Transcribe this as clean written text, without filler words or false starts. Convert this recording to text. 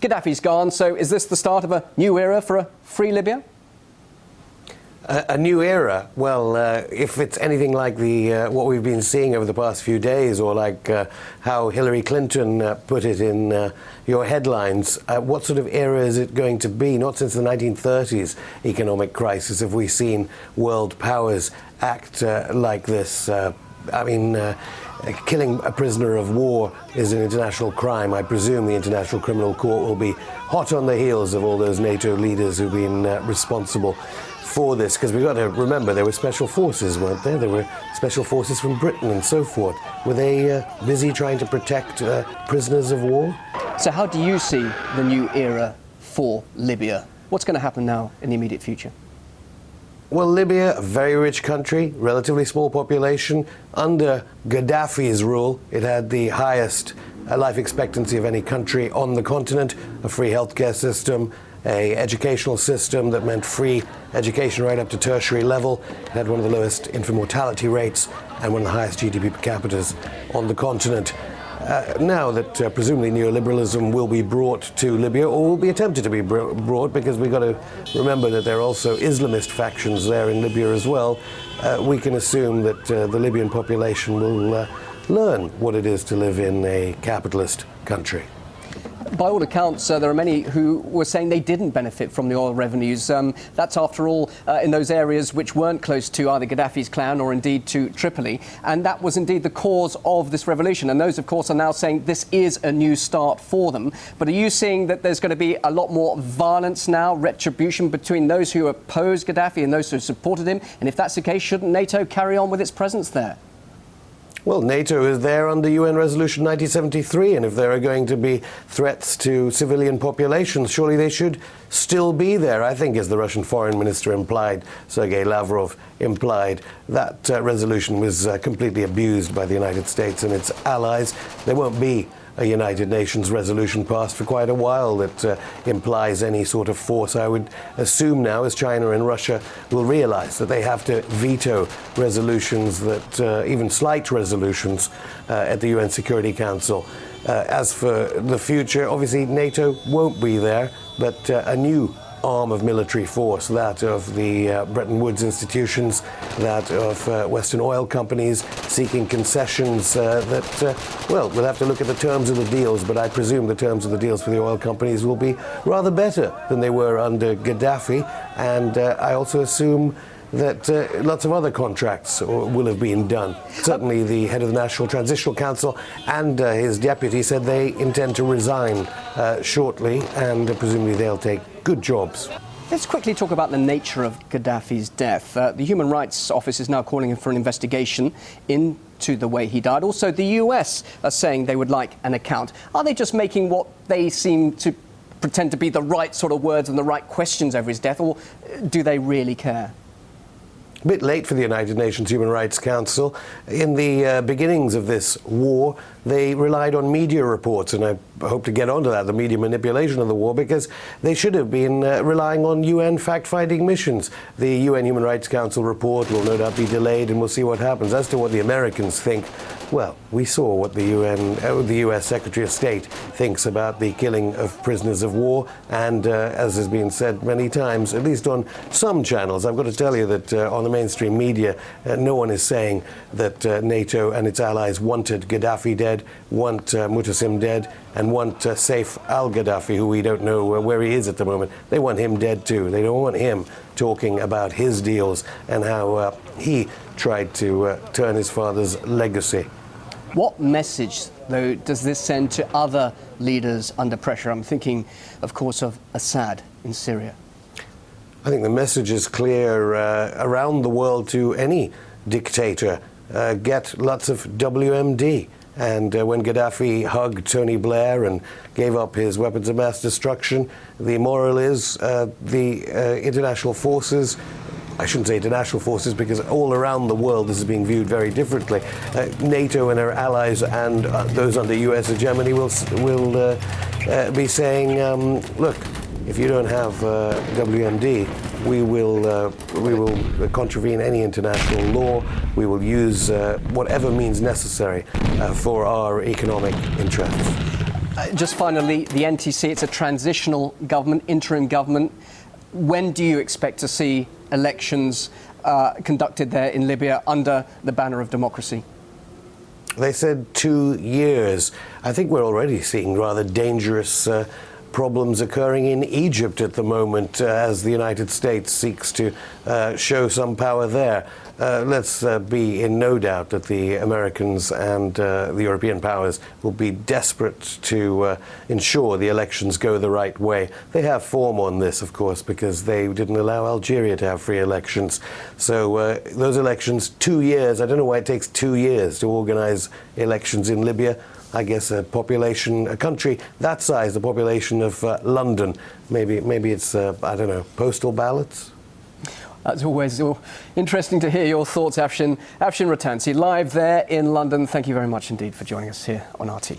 Gaddafi's gone, so is this the start of a new era for a free Libya? A new era? Well, if it's anything like what we've been seeing over the past few days, or like how Hillary Clinton put it in your headlines, what sort of era is it going to be? Not since the 1930s economic crisis have we seen world powers act like this. Killing a prisoner of war is an international crime. I presume the International Criminal Court will be hot on the heels of all those NATO leaders who've been responsible for this, because we've got to remember there were special forces, weren't there? There were special forces from Britain and so forth. Were they busy trying to protect prisoners of war? So how do you see the new era for Libya? What's going to happen now in the immediate future? Well, Libya, a very rich country, relatively small population. Under Gaddafi's rule, it had the highest life expectancy of any country on the continent, a free healthcare system, an educational system that meant free education right up to tertiary level. It had one of the lowest infant mortality rates and one of the highest GDP per capita on the continent. Now that presumably neoliberalism will be brought to Libya, or will be attempted to be brought, because we've got to remember that there are also Islamist factions there in Libya as well, we can assume that the Libyan population will learn what it is to live in a capitalist country. By all accounts, there are many who were saying they didn't benefit from the oil revenues. That's, after all, in those areas which weren't close to either Gaddafi's clan or indeed to Tripoli. And that was indeed the cause of this revolution. And those, of course, are now saying this is a new start for them. But are you seeing that there's going to be a lot more violence now, retribution between those who oppose Gaddafi and those who supported him? And if that's the case, shouldn't NATO carry on with its presence there? Well, NATO is there under UN Resolution 1973, and if there are going to be threats to civilian populations, surely they should still be there. I think, as the Russian foreign minister implied, Sergei Lavrov implied, that resolution was completely abused by the United States and its allies. There won't be a United Nations resolution passed for quite a while that implies any sort of force. I would assume now, as China and Russia will realize that they have to veto resolutions, that even slight resolutions at the UN Security Council. As for the future, obviously NATO won't be there, but a new arm of military force, that of the Bretton Woods institutions, that of Western oil companies seeking concessions we'll have to look at the terms of the deals, but I presume the terms of the deals for the oil companies will be rather better than they were under Gaddafi, and I also assume that lots of other contracts will have been done. Certainly the head of the National Transitional Council and his deputy said they intend to resign shortly, and presumably they'll take good jobs. Let's quickly talk about the nature of Gaddafi's death. The Human Rights Office is now calling for an investigation into the way he died. Also, the US are saying they would like an account. Are they just making what they seem to pretend to be the right sort of words and the right questions over his death, or do they really care? A bit late for the United Nations Human Rights Council. In the beginnings of this war, they relied on media reports, and I hope to get onto that, the media manipulation of the war, because they should have been relying on UN fact-finding missions. The UN Human Rights Council report will no doubt be delayed, and we'll see what happens. As to what the Americans think, well, we saw what the US Secretary of State thinks about the killing of prisoners of war, and as has been said many times, at least on some channels, I've got to tell you that on the mainstream media, no one is saying that NATO and its allies wanted Gaddafi dead, want Mutassim dead, and want Saif al-Gaddafi, who we don't know where he is at the moment. They want him dead too. They don't want him talking about his deals and how he tried to turn his father's legacy. What message, though, does this send to other leaders under pressure? I'm thinking, of course, of Assad in Syria. I think the message is clear around the world to any dictator. Get lots of WMD. And when Gaddafi hugged Tony Blair and gave up his weapons of mass destruction, the moral is the international forces, I shouldn't say international forces because all around the world this is being viewed very differently. NATO and our allies and those under US hegemony will be saying, look, if you don't have WMD, we will contravene any international law. We will use whatever means necessary for our economic interests. Just finally, the NTC, it's a transitional government, interim government. When do you expect to see elections conducted there in Libya under the banner of democracy? They said 2 years. I think we're already seeing rather dangerous problems occurring in Egypt at the moment as the United States seeks to show some power there. Let's be in no doubt that the Americans and the European powers will be desperate to ensure the elections go the right way. They have form on this, of course, because they didn't allow Algeria to have free elections. So those elections, 2 years, I don't know why it takes 2 years to organize elections in Libya. I guess a country that size, the population of London, maybe it's, I don't know, postal ballots? That's always interesting to hear your thoughts, Afshin Rattansi, live there in London. Thank you very much indeed for joining us here on RT.